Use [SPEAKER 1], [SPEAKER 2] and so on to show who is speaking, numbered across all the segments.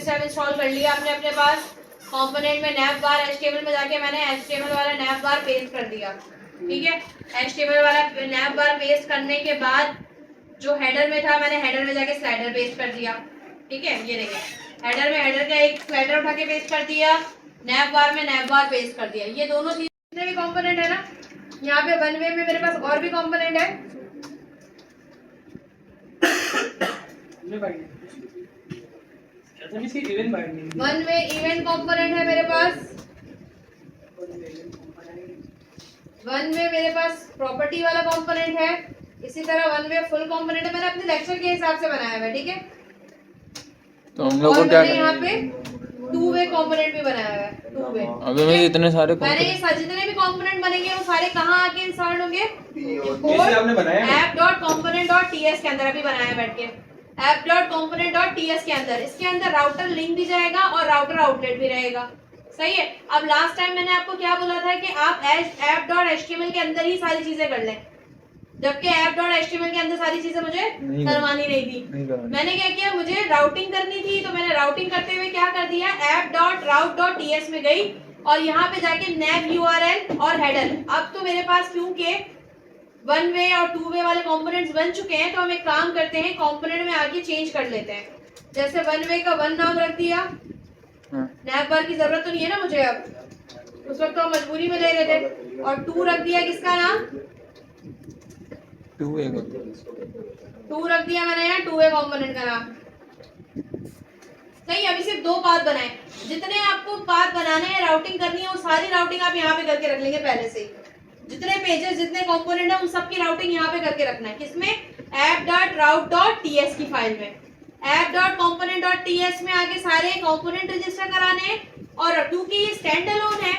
[SPEAKER 1] सब इंस्टॉल कर लिया आपने अपने पास। कंपोनेंट में nav बार HTML में जाके मैंने HTML वाला nav बार पेस्ट कर दिया, ठीक है। HTML वाला nav बार पेस्ट करने के बाद जो हेडर में था मैंने हेडर में जाके स्लाइडर पेस्ट कर दिया, ठीक है। ये देखिए हेडर में हेडर का एक स्लाइडर उठा के पेस्ट कर दिया, nav बार में nav बार पेस्ट कर दिया। ये दोनों चीजें जितने भी कंपोनेंट है ना, यहाँ पे वन वे में मेरे पास और भी कंपोनेंट है। वन वे इवेंट कंपोनेंट है मेरे पास, वन वे मेरे पास प्रॉपर्टी वाला कंपोनेंट है, इसी तरह वन वे फुल कंपोनेंट है। मैंने अपने लेक्चर के हिसाब से बनाया हुआ है, ठीक है।
[SPEAKER 2] तो हम लोग को क्या करना है?
[SPEAKER 1] यहाँ पे टू वे कंपोनेंट भी बनाया हुआ है, टू वे।
[SPEAKER 2] अभी मैं इतने सारे
[SPEAKER 1] मैंने ये जितने भी कंपोनेंट बनेंगे वो सारे कहाँ आके इंस्टॉल होंगे?
[SPEAKER 3] आपने बनाया
[SPEAKER 1] app.component.ts के अंदर अभी बनाया है बैठ के। app.component.ts के अंदर, इसके अंदर राउटर लिंक भी जाएगा और राउटर आउटलेट भी रहेगा, सही है। अब लास्ट टाइम मैंने आपको क्या बोला था कि आप app.html के अंदर ही सारी चीजें कर लें, जबकि app.html के अंदर सारी चीजें मुझे करवानी नहीं थी। मैंने क्या किया, मुझे राउटिंग करनी थी, तो मैंने राउटिंग करते हुए क्या कर दिया, app.route.ts में गई और यहाँ पे जाके nav URL और हेडर। अब तो मेरे पास क्योंकि वन वे और टू वे वाले कंपोनेंट्स बन चुके हैं, तो हम एक काम करते हैं, कंपोनेंट में आगे चेंज कर लेते हैं। जैसे वन वे का वन नाम रख दिया, nav बार की जरूरत तो नहीं है ना मुझे अब, उस वक्त तो हम मजबूरी में ले रहे थे। और टू रख दिया, किसका नाम? टू रख दिया मैंने यहाँ टू वे कंपोनेंट का नाम, सही। अभी सिर्फ दो पाथ बनाए, जितने आपको पाथ बनाने हैं, राउटिंग करनी है, वो सारी राउटिंग आप यहाँ पे करके रख लेंगे पहले से ही। जितने पेजेस, जितने कंपोनेंट है, उन सब की राउटिंग यहाँ पे करके रखना है। किसमें? app.route.ts की फाइल में। app.component.ts में आके सारे कंपोनेंट रजिस्टर कराने हैं। और क्योंकि ये स्टैंड अलोन है,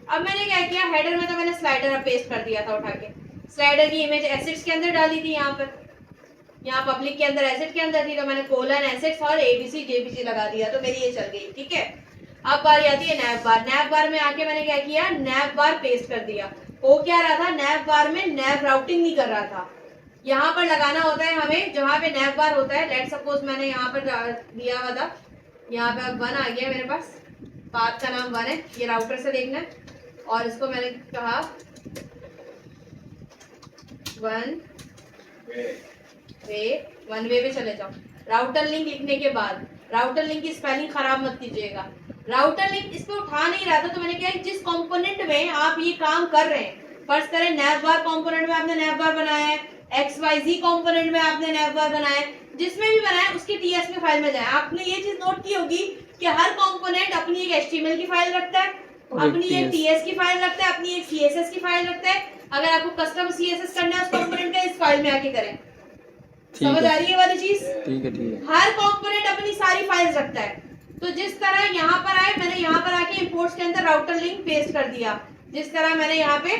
[SPEAKER 1] अब मैंने क्या किया, हेडर में तो मैंने स्लाइडर पेस्ट कर दिया था उठा के। स्लाइडर की इमेज एसेट्स के अंदर डाली थी, यहाँ पर, यहाँ पब्लिक के अंदर एसेट के अंदर थी, तो मैंने कोलन एसेट्स और एबीसी जेबीसी लगा दिया, तो मेरी ये चल गई, ठीक है। अब बारी आती है nav बार। nav बार में आके मैंने क्या किया, nav बार पेस्ट कर दिया। हो क्या रहा था, nav बार में nav राउटिंग नहीं कर रहा था। यहाँ पर लगाना होता है हमें, जहाँ पे nav बार होता है। लेट सपोज मैंने यहाँ पर दिया हुआ था, यहाँ पे अब वन आ गया मेरे पास, पाथ का नाम वन है, ये राउटर से देखना है। और इसको मैंने कहा वन वे पे चले जाओ। राउटर लिंक लिखने के बाद, राउटर लिंक की स्पेलिंग खराब मत कीजिएगा। राउटर लिंक इस पे उठा नहीं रहा था, तो मैंने क्या, जिस कंपोनेंट में आप ये काम कर रहे हैं, फर्स्ट करें nav बार कंपोनेंट में आपने nav बार बनाया है, XYZ कंपोनेंट में आपने nav बार बनाया है, जिसमें भी बनाया उसकी TS फाइल में जाए। आपने ये चीज नोट की होगी कि हर कंपोनेंट अपनी एक HTML की फाइल रखता है, अपनी एक TS की फाइल रखता है, अपनी एक CSS की फाइल रखता है। अगर आपको कस्टम CSS करना है उस कंपोनेंट का, इस फाइल में आके करें। समझ आ रही है वाली चीज? ठीक है। हर कंपोनेंट अपनी सारी फाइल्स रखता है। तो जिस तरह यहाँ पर आए, मैंने यहाँ पर आके इंपोर्ट्स के अंदर राउटर लिंक पेस्ट कर दिया, जिस तरह मैंने यहाँ पे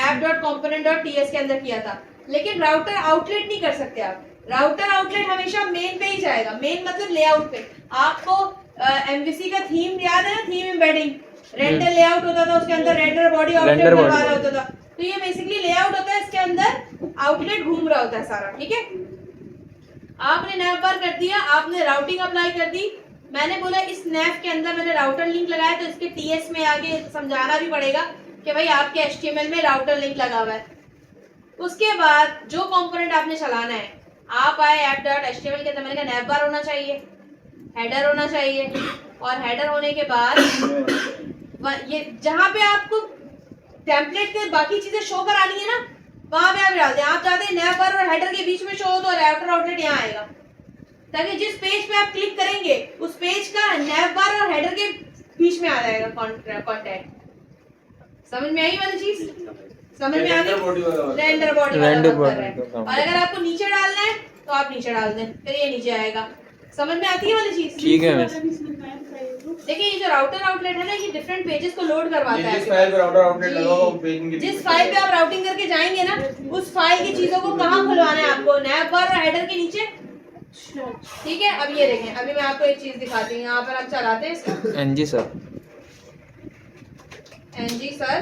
[SPEAKER 1] app.component.ts के अंदर किया था। लेकिन राउटर आउटलेट नहीं कर सकते आप। राउटर आउटलेट हमेशा मेन पे ही जाएगा। मेन मतलब लेआउट पे। आपको MVC का थीम याद है ना, थीम एम्बेडिंग, रेंडर लेआउट होता था, उसके अंदर रेंडर बॉडी आउटलेट बनवा रहा होता था। तो ये बेसिकली लेआउट होता है, इसके अंदर आउटलेट घूम रहा होता है सारा, ठीक है। आपने nav बार कर दिया, आपने राउटिंग अप्लाई कर दी। मैंने बोला इस nav के अंदर मैंने राउटर लिंक लगाया, तो इसके TS में आगे समझाना भी पड़ेगा कि भाई आपके HTML में राउटर लिंक लगा हुआ है। उसके बाद जो कंपोनेंट आपने चलाना है, आप आए app.html के अंदर, मैंने कहा nav बार होना चाहिए, हेडर होना चाहिए, और हेडर होने के बाद ये जहां पे आपको टेम्पलेट के बाकी चीजें शो करानी है ना, वहां पे आप डाल दें। आप चाहते हैं nav बार और हेडर के बीच में शो हो, तो राउटर आउटलेट यहाँ आएगा, ताकि जिस पेज पे आप क्लिक करेंगे उस पेज का nav बार और हेडर के बीच में आ जाएगा कॉन्टेंट। समझ में आई वाली चीज? समझ में आ गई? रेंडर बॉडी वाला कर रहे हैं। और अगर आपको नीचे डालना है तो आप नीचे डाल दें, फिर ये नीचे आएगा। समझ में आती है वाली चीज?
[SPEAKER 2] ठीक है।
[SPEAKER 1] देखिए ये जो राउटर आउटलेट है ना, ये डिफरेंट पेजेस को लोड करवाता है।
[SPEAKER 3] जिस फाइल पे राउटर आउटलेट लगा होगा वो पेज में,
[SPEAKER 1] जिस फाइल पे आप राउटिंग करके जाएंगे ना, उस फाइल की चीजों को कहाँ खुलवाना है आपको, nav बार और हेडर के नीचे, ठीक है। अब ये देखें, अभी मैं आपको एक चीज दिखाती हूँ। यहाँ पर आप चलाते हैं इसको,
[SPEAKER 2] एनजी सर,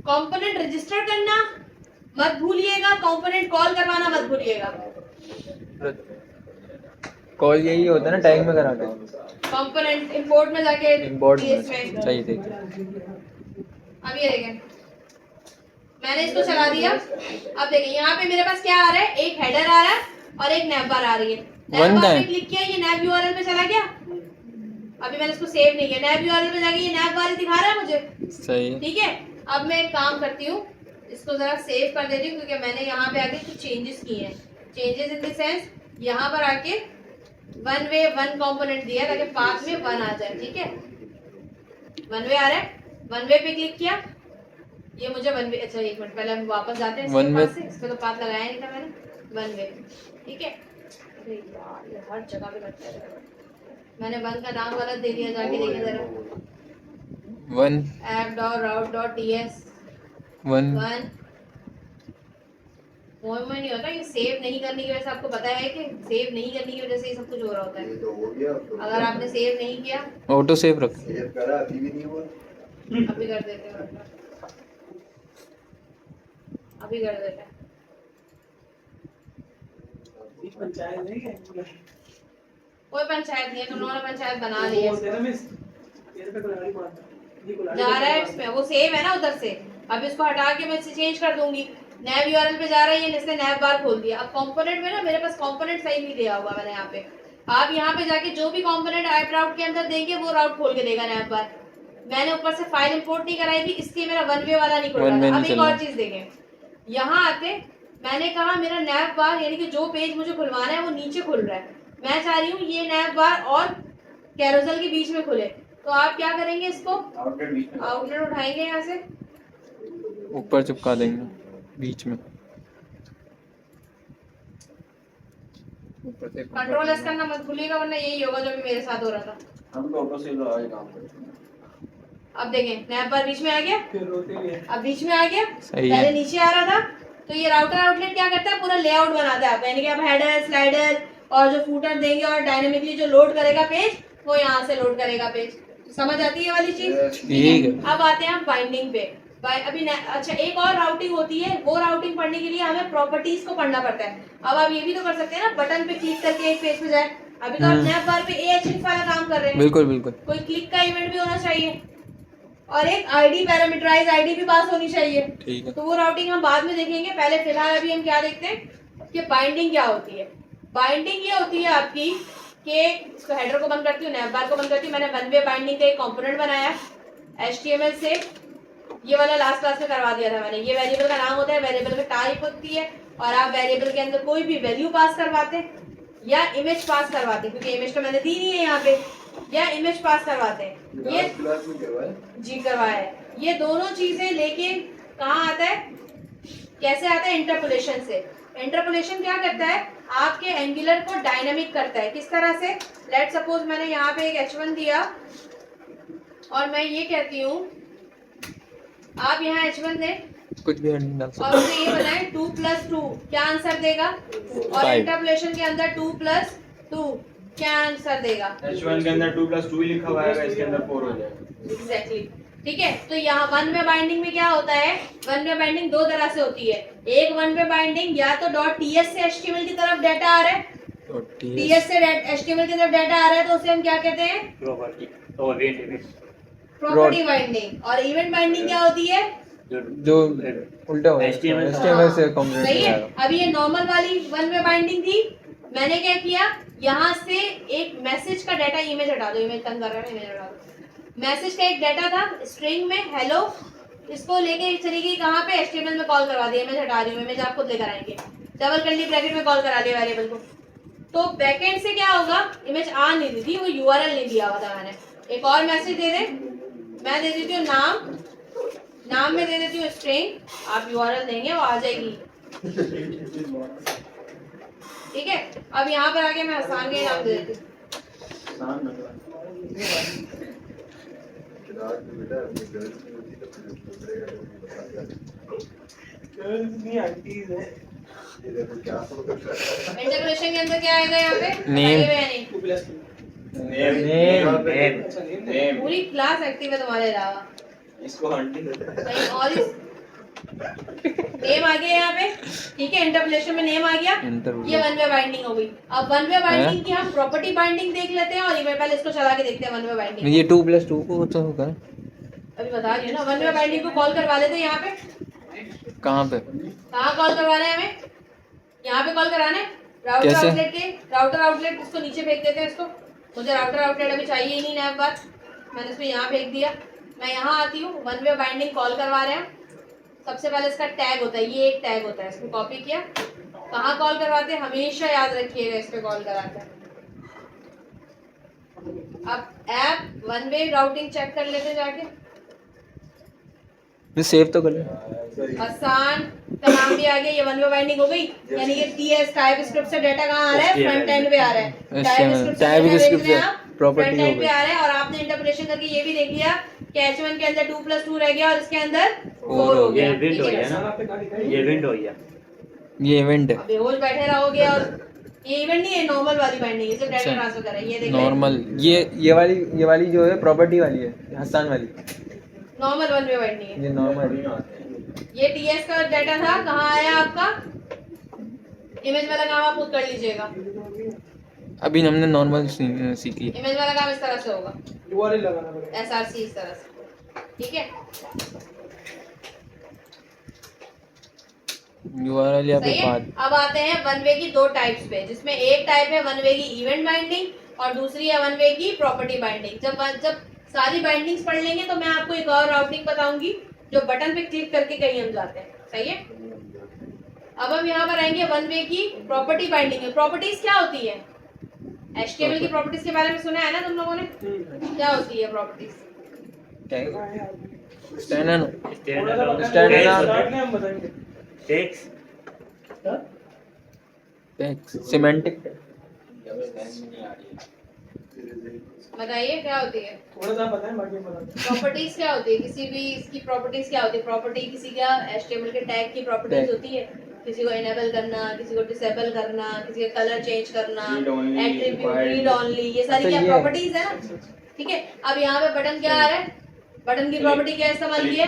[SPEAKER 1] कंपोनेंट रजिस्टर करना मत भूलिएगा, कंपोनेंट कॉल करवाना मत भूलिएगा।
[SPEAKER 2] कॉल यही होता है ना, टैग में करा दो।
[SPEAKER 1] कंपोनेंट इंपोर्ट में जाके
[SPEAKER 2] इंपोर्ट
[SPEAKER 1] DS
[SPEAKER 2] में
[SPEAKER 1] में
[SPEAKER 2] सही ठीक है।
[SPEAKER 1] अब ये देखें, मैंने इसको चला दिया। अब देखिए यहाँ पे मेरे पास क्या आ रहा है, एक हेडर आ रहा है और एक नैव बार आ रही है। नैव
[SPEAKER 2] One
[SPEAKER 1] बार पे
[SPEAKER 2] time।
[SPEAKER 1] क्लिक किया, ये नैव URL पे चला गया। अभी मैंने इसको सेव नहीं किया, नैव URL पे जाके ये नैव बार ही दिखा रहा है मुझे।
[SPEAKER 2] सही है।
[SPEAKER 1] ठीक है, अब मैं एक काम करती हूँ, इसको जरा सेव कर देती हूँ क्योंकि मैंने यहाँ पे आके कुछ चेंजेस किए हैं। चेंजेस इन द सेंस यहाँ पर आके वन वे वन कंपोनेंट दिया ताकि पाथ में वन आ जाए। ठीक है, वन वे आ रहा है, वन वे पे क्लिक किया, ये मुझे वन वे, अच्छा एक मिनट पहले हम वापस जाते हैं
[SPEAKER 2] One
[SPEAKER 1] इसके
[SPEAKER 2] way।
[SPEAKER 1] पास से, इस पे तो पाथ लगाया नहीं था मैंने। वन वे, ठीक है। अरे यार ये हर जगह पे करता है, मैंने वन का नाम गलत दे दिया, जाके देखें जरा।
[SPEAKER 2] वन
[SPEAKER 1] app.route.ts
[SPEAKER 2] वन
[SPEAKER 1] वन में नहीं होता, ये सेव नहीं करने की वजह से, आपको पता है कि सेव नहीं करने की वजह से ये सब कुछ हो रहा होता है। अगर आपने सेव नहीं किया,
[SPEAKER 2] ऑटो सेव रख।
[SPEAKER 1] अभी कर देते हैं, अभी कर देते हैं। कोई पंचायत नहीं है, उन्होंने पंचायत बना ली है। जा रहा है इसमें, वो सेव है ना उधर से। अब इसको हटा के मैं इसे चेंज कर दूंगी, नैव URL पे जा रहा है, ये इसने नैव बार खोल दिया। अब कंपोनेंट में ना मेरे पास कंपोनेंट सही नहीं दिया हुआ मैंने यहाँ पे। आप यहाँ पे जाके जो भी कंपोनेंट ऐप राउट के अंदर देंगे वो राउट खोल के देगा नैव बार। मैंने ऊपर से फाइल इंपोर्ट नहीं कराई थी, इसलिए मेरा वन वे वाला नहीं खुल रहा था। अब एक और चीज देखें, यहाँ आके मैंने कहा मेरा नैव बार यानी कि जो पेज मुझे खुलवाना है वो नीचे खुल रहा है। मैं चाह रही हूँ ये नैव बार और कैरोसेल के बीच में खुले, तो आप क्या करेंगे, इसको आउटलेट उठाएंगे यहाँ से,
[SPEAKER 2] ऊपर चिपका देंगे बीच में। ऊपर से
[SPEAKER 1] कंट्रोल एस करना मत भूलिएगा वरना यही होगा जो भी मेरे साथ हो रहा था।
[SPEAKER 3] हम तो ऑटो सेव लगा के काम करते हैं।
[SPEAKER 1] अब देखें नैव बार बीच में आ गया, अब बीच में आ गया,
[SPEAKER 2] सही
[SPEAKER 1] पहले
[SPEAKER 2] है।
[SPEAKER 1] नीचे आ रहा था। तो ये राउटर आउटलेट क्या करता है, पूरा लेआउट बनाता है आपका, यानी कि आप हेडर स्लाइडर और जो फूटर देंगे और डायनेमिकली जो लोड करेगा पेज वो यहाँ से लोड करेगा पेज। समझ आती है वाली चीज?
[SPEAKER 2] ठीक है।
[SPEAKER 1] अब आते हैं हम बाइंडिंग पे। अभी अच्छा एक और राउटिंग होती है, वो राउटिंग पढ़ने के लिए हमें प्रॉपर्टीज को पढ़ना पड़ता है। अब आप ये भी तो कर सकते हैं ना, बटन पे क्लिक करके एक पेज पे जाए। अभी तो आप नैव बार पे AHF वाला काम कर रहे हैं,
[SPEAKER 2] बिल्कुल बिल्कुल।
[SPEAKER 1] कोई क्लिक का इवेंट भी होना चाहिए और एक आईडी पैरामीटराइज आईडी भी पास होनी चाहिए।
[SPEAKER 2] ठीक है।
[SPEAKER 1] तो वो राउटिंग हम बाद में देखेंगे, पहले फिलहाल अभी हम क्या देखते हैं कि बाइंडिंग क्या होती है। बाइंडिंग ये होती है आपकी कि इसको हेडर को बंद करती हूँ, नैव बार को बंद करती हूँ। मैंने वन वे बाइंडिंग का एक कंपोनेंट बनाया HTML से, ये वाला लास्ट क्लास में करवा दिया था मैंने। ये वेरिएबल का नाम होता है, वेरिएबल का टाइप होती है और आप वेरिएबल के अंदर कोई भी वैल्यू पास करवाते या इमेज पास करवाते, क्योंकि इमेज तो मैंने दी नहीं है यहाँ पे, या इमेज पास करवाते हैं। ये जी करवाया है। ये दोनों चीजें लेके कहाँ आता है, कैसे आता है, इंटरपोलेशन से। इंटरपोलेशन क्या करता है, आपके एंगुलर को डायनामिक करता है। किस तरह से, लेट सपोज मैंने यहाँ पे एक H1 दिया और मैं ये कहती हूँ आप यहाँ H1 दें
[SPEAKER 2] कुछ भी हेडिंग डाल सकते
[SPEAKER 1] और उसे ये बनाए 2+2 क्या आंसर देगा, और
[SPEAKER 2] 5।
[SPEAKER 1] इंटरपोलेशन के अंदर 2+2 क्या आंसर देगा।
[SPEAKER 3] H1 के अंदर 2+2 ही लिखा हुआ है, इसके अंदर 4 हो जाएगा।
[SPEAKER 1] एग्जैक्टली ठीक है। तो यहाँ वन वे बाइंडिंग में क्या होता है, वन वे बाइंडिंग दो तरह से होती है। एक वन वे बाइंडिंग या तो .ts से HTML की तरफ डाटा आ रहा है, TS से HTML की तरफ डाटा आ रहा है, तो उसे हम क्या कहते हैं, प्रॉपर्टी बाइंडिंग। और इवेंट बाइंडिंग क्या होती है,
[SPEAKER 2] जो उल्टा हो HTML से कंप्लीट
[SPEAKER 1] सही है।
[SPEAKER 2] हो
[SPEAKER 1] अभी ये नॉर्मल वाली वन वे बाइंडिंग थी, मैंने क्या किया, यहाँ से एक मैसेज का डाटा, इमेज हटा दो, इमेज तंग कर रहा है, इमेज हटा दो। मैसेज का एक डाटा था स्ट्रिंग में हेलो, इसको लेके चली गई कहाँ पे, HTML में कॉल करवा दिया। इमेज हटा रही हूँ, इमेज आप खुद लेकर आएंगे, डबल कर्ली ब्रैकेट में कॉल करा दिया वेरिएबल को। तो बैकएंड से क्या होगा, इमेज आ नहीं दी थी, वो URL नहीं दिया हुआ था मैंने। एक और मैसेज दे दे, मैं दे देती हूँ नाम, नाम में दे देती हूँ स्ट्रिंग, आप URL देंगे वो आ जाएगी। ठीक है। अब यहाँ पर आके मैं आसान के नाम दे देती हूँ, इंटरप्रेशन के अंदर क्या आएगा यहाँ पे,
[SPEAKER 2] Name।
[SPEAKER 3] नेम
[SPEAKER 1] पूरी क्लास एक्टिव है तुम्हारे अलावा,
[SPEAKER 3] इसको हंटिंग
[SPEAKER 1] कहीं और नेम आ गया यहाँ पे, ठीक है, इंटरपोलेशन में नेम आ गया, ये वन वे बाइंडिंग हो गई। अब वन वे बाइंडिंग की हम प्रॉपर्टी बाइंडिंग देख लेते हैं, और ये पहले इसको चला के देखते हैं वन वे बाइंडिंग।
[SPEAKER 2] ये 2+2 को तो होगा
[SPEAKER 1] अभी बता रही हूँ ना, वन वे बाइंडिंग को कॉल करवा लेते हैं यहाँ पे।
[SPEAKER 2] कहाँ पे?
[SPEAKER 1] कहाँ कॉल करवाना है हमें? यहाँ पे कॉल कराना है, राउटर
[SPEAKER 2] कैसे?
[SPEAKER 1] आउटलेट के, राउटर आउटलेट इसको नीचे फेंक देते हैं इसको। मुझे राउटर आउटलेट अभी चाहिए ही नहीं, नया बात, मैंने इसको यहाँ फेंक दिया। मैं यहाँ आती हूँ, वन वे बाइंडिंग कॉल करवा रहे हैं। सबसे पहले इसका टैग होता है, ये एक टैग होता है, इसको कॉपी किया। कहाँ कॉल करवाते हैं हमेशा याद रखिएगा, इस पे कॉल कराते हैं। अब app one way routing check कर लेते जाके,
[SPEAKER 2] सेव तो कर ले।
[SPEAKER 1] आसान का नाम भी आ गया, ये वन वे बाइंडिंग हो गई। यानी ये टीएस टाइप स्क्रिप्ट से डाटा कहाँ आ रहा है? फ्रंट एंड पे आ रहा है। टाइप स्क्रिप्ट से प्रॉपर्टी फ्रंट एंड पे आ रहा है। और आपने इंटरप्रिटेशन करके ये भी देख लिया कि H1 के अंदर 2+2 रह गया और इसके अंदर 4 हो गया।
[SPEAKER 3] ये इवेंट हो गया ना, ये इवेंट हो गया,
[SPEAKER 2] ये इवेंट है।
[SPEAKER 1] बेहोश बैठे रहोगे, और ये इवेंट नहीं है, नॉर्मल वाली बाइंडिंग है, सिर्फ डाटा ट्रांसफर कर रहा है। ये देखिए
[SPEAKER 2] नॉर्मल, ये वाली जो है प्रॉपर्टी वाली है, हसन वाली,
[SPEAKER 1] नॉर्मल वन वे बाइंडिंग है।
[SPEAKER 2] ये नॉर्मल।
[SPEAKER 1] ये टीएस का डाटा था, कहाँ आया आपका? इमेज वाला काम आप खुद कर लीजिएगा।
[SPEAKER 2] अभी हमने नॉर्मल सीखी।
[SPEAKER 1] इमेज वाला काम इस तरह से होगा, URL लगाना पड़ेगा, SRC इस तरह से, ठीक है।
[SPEAKER 2] URL या
[SPEAKER 1] सही
[SPEAKER 2] फिर
[SPEAKER 1] है।
[SPEAKER 2] पाथ।
[SPEAKER 1] अब आते हैं वन वे की दो टाइप्स पे, जिसमें एक टाइप है वन वे की इवेंट बाइंडिंग और दूसरी है वन वे की प्रॉपर्टी बाइंडिंग। जब सारी बाइंडिंग्स पढ़ लेंगे तो मैं आपको एक और राउटिंग बताऊंगी जो बटन पे क्लिक करके कहीं हम जाते हैं, सही है। अब हम यहाँ पर आएंगे वन वे की प्रॉपर्टी बाइंडिंग में। प्रॉपर्टीज क्या होती है? HTML की प्रॉपर्टीज के बारे में सुना है ना तुम लोगों ने? क्या होती है प्रॉपर्टीज?
[SPEAKER 2] सिमेंटिक।
[SPEAKER 1] बताइए क्या होती है?
[SPEAKER 4] थोड़ा सा बताएं, बाकी बता।
[SPEAKER 1] प्रॉपर्टीज क्या होती है? किसी भी इसकी प्रॉपर्टीज क्या होती है? प्रॉपर्टी किसी का HTML के टैग की प्रॉपर्टीज होती है, किसी को इनेबल करना, किसी को डिसेबल करना, किसी का कलर चेंज करना, एट्रीब्यूट, रीड ओनली, ये सारी क्या प्रॉपर्टीज है ना, ठीक है। अब यहाँ पे बटन क्या आ रहा है? बटन की प्रॉपर्टी क्या इस्तेमाल की है?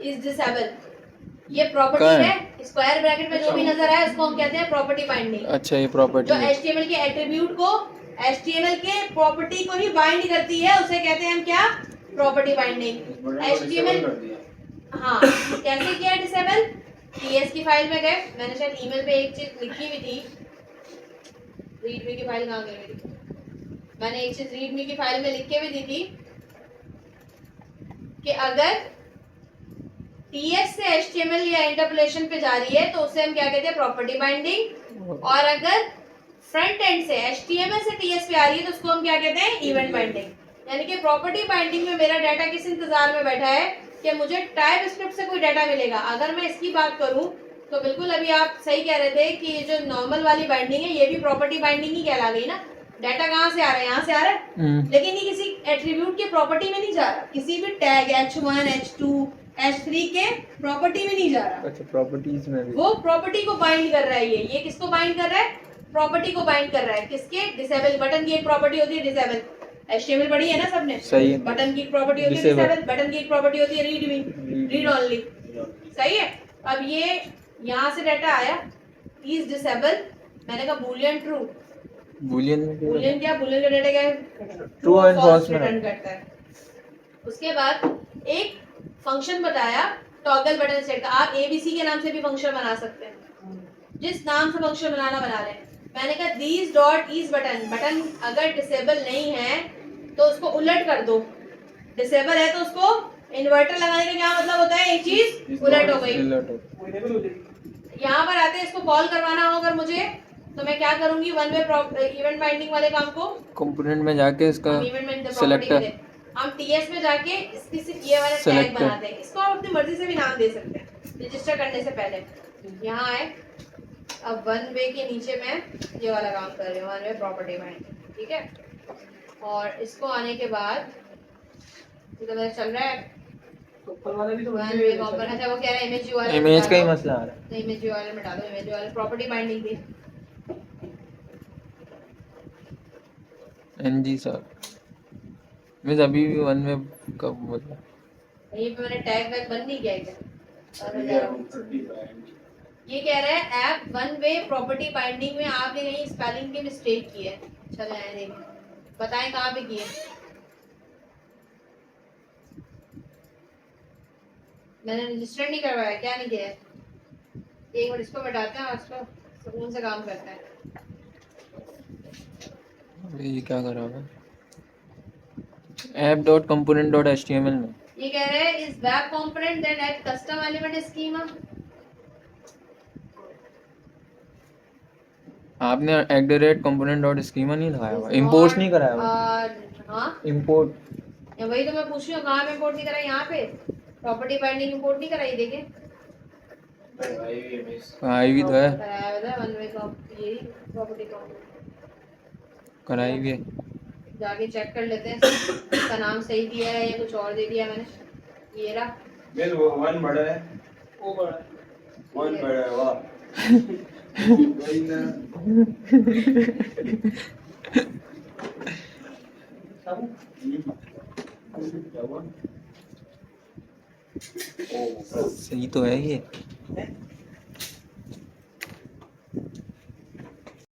[SPEAKER 1] Is disable. ये प्रॉपर्टी है, स्क्वायर ब्रैकेट में जो भी नजर आए उसको हम कहते हैं प्रॉपर्टी बाइंडिंग।
[SPEAKER 2] अच्छा, ये प्रॉपर्टी
[SPEAKER 1] जो HTML के एट्रीब्यूट को, HTML के प्रॉपर्टी को ही बाइंड करती है, उसे कहते हैं हम क्या? Property binding. HTML, हाँ, कैसे किया डिसेबल? TS की फाइल में गए, मैंने शायद ईमेल पे एक चीज लिखी हुई थी, रीडमी की फाइल कहाँ गई मेरी? मैंने एक चीज रीडमी की फाइल में लिख के भी दी थी कि अगर TS से HTML या इंटरपोलेशन पे जा रही है तो उसे हम क्या कहते हैं? Property binding. और अगर फ्रंट एंड से HTML से TS पे आ रही है तो उसको हम क्या कहते हैं? Event binding. यानी कि प्रॉपर्टी बाइंडिंग में मेरा डाटा किस इंतजार में बैठा है कि मुझे टाइप स्क्रिप्ट से कोई डाटा मिलेगा। अगर मैं इसकी बात करूं तो बिल्कुल अभी आप सही कह रहे थे कि ये जो नॉर्मल वाली बाइंडिंग है ये भी प्रॉपर्टी बाइंडिंग ही कहला गई ना। डाटा कहाँ से आ रहा है? यहाँ से आ रहा है, लेकिन ये किसी एट्रीब्यूट की प्रॉपर्टी में नहीं जा रहा, किसी भी टैग H1, H2, H3 के प्रॉपर्टी में नहीं जा रहा।
[SPEAKER 2] अच्छा, प्रॉपर्टीज में भी
[SPEAKER 1] वो प्रॉपर्टी को बाइंड कर रहा है। ये किसको बाइंड कर रहा है? प्रॉपर्टी को बाइंड कर रहा है। किसके? डिसेबल। बटन की एक प्रॉपर्टी होती है डिसेबल, HTML पढ़ी है ना सबने?
[SPEAKER 2] सही है।
[SPEAKER 1] बटन की एक प्रॉपर्टी होती है डिसेबल, बटन की एक प्रॉपर्टी होती है रीड मी, रीड ओनली, सही है। अब ये यहाँ से डाटा आया इज डिसेबल, मैंने कहा बूलियन ट्रू।
[SPEAKER 2] बूलियन में
[SPEAKER 1] बूलियन क्या? बूलियन का डाटा क्या है?
[SPEAKER 2] ट्रू एंड फॉल्स
[SPEAKER 1] रिटर्न करता है। उसके बाद एक फंक्शन बताया टॉगल बटन सेट का। आप ABC के नाम से भी फंक्शन बना सकते हैं, जिस नाम से फंक्शन बनाना बना रहे हैं। मैंने कहा these dot is button, button अगर डिसेबल नहीं है तो उसको उलट कर दो, डिसेबल है तो उसको इन्वर्टर लगाने का क्या मतलब होता है? एक चीज उलट हो गई। यहाँ पर आते हैं, इसको कॉल करवाना हो अगर मुझे तो मैं क्या करूंगी? वन वे इवेंट बाइंडिंग वाले काम को
[SPEAKER 2] कंपोनेंट में जाके इसका
[SPEAKER 1] सिलेक्टर, हम TS में जाके इसकी सिर्फ ये वाला टैग बनाते हैं। इसको आप अपनी मर्जी से भी नाम दे सकते हैं रजिस्टर करने से पहले। यहाँ आए, अब वन वे के नीचे मैं ये वाला काम कर रही हूँ, वन वे प्रॉपर्टी बाइंडिंग, ठीक है। और इसको आने के बाद तो मेरा चल रहा है
[SPEAKER 4] ऊपर वाला भी तो
[SPEAKER 1] वन वे कंपोनेंट है, वो कह रहा है इमेज URL,
[SPEAKER 2] इमेज का ही मसला आ रहा है।
[SPEAKER 1] नहीं, इमेज URL में डालो, इमेज URL प्रॉपर्टी बाइंडिंग थी।
[SPEAKER 2] NG सर मैं अभी भी वन में कब बोला?
[SPEAKER 1] यहीं पे मैंने टैग वैग बंद नहीं किया इधर। ये कह रहा है ऐप वन वे प्रॉपर्टी बाइंडिंग में आपने कहीं स्पेलिंग की मिस्टेक की है। चलो आए देखें, बताएं कहाँ पे की है। मैंने रजिस्टर नहीं करवाया, क्या नहीं किया है। एक मिनट इसको मिटाते हैं और इसको सुकून से काम करते हैं।
[SPEAKER 2] ये क्या कर रहा है app.component.html में?
[SPEAKER 1] ये कह रहे हैं इस web component that add custom element schema.
[SPEAKER 2] आपने @component.schema नहीं लगाया हुआ, इंपोर्ट नहीं कराया हुआ।
[SPEAKER 1] हाँ
[SPEAKER 2] इंपोर्ट
[SPEAKER 1] वही तो मैं पूछ रही हूँ, कहाँ पे इंपोर्ट नहीं कराई? यहाँ पे प्रॉपर्टी बाइंडिंग इंपोर्ट नहीं कराई, देखें
[SPEAKER 2] कराई भी तो है,
[SPEAKER 1] कराया हुआ था वन वे का, यही प्रॉपर्टी
[SPEAKER 2] कराई भी है।
[SPEAKER 1] जाके चेक कर लेते हैं इसका नाम सही दिया है या कुछ और दे दिया मैंने। ये रहा
[SPEAKER 3] मेल वो वन बड़ा है,
[SPEAKER 4] वो बड़ा है।
[SPEAKER 3] वन बड़ा है, वाह वही ना।
[SPEAKER 4] साबु
[SPEAKER 3] क्या हुआ?
[SPEAKER 2] सही तो है ये।
[SPEAKER 4] है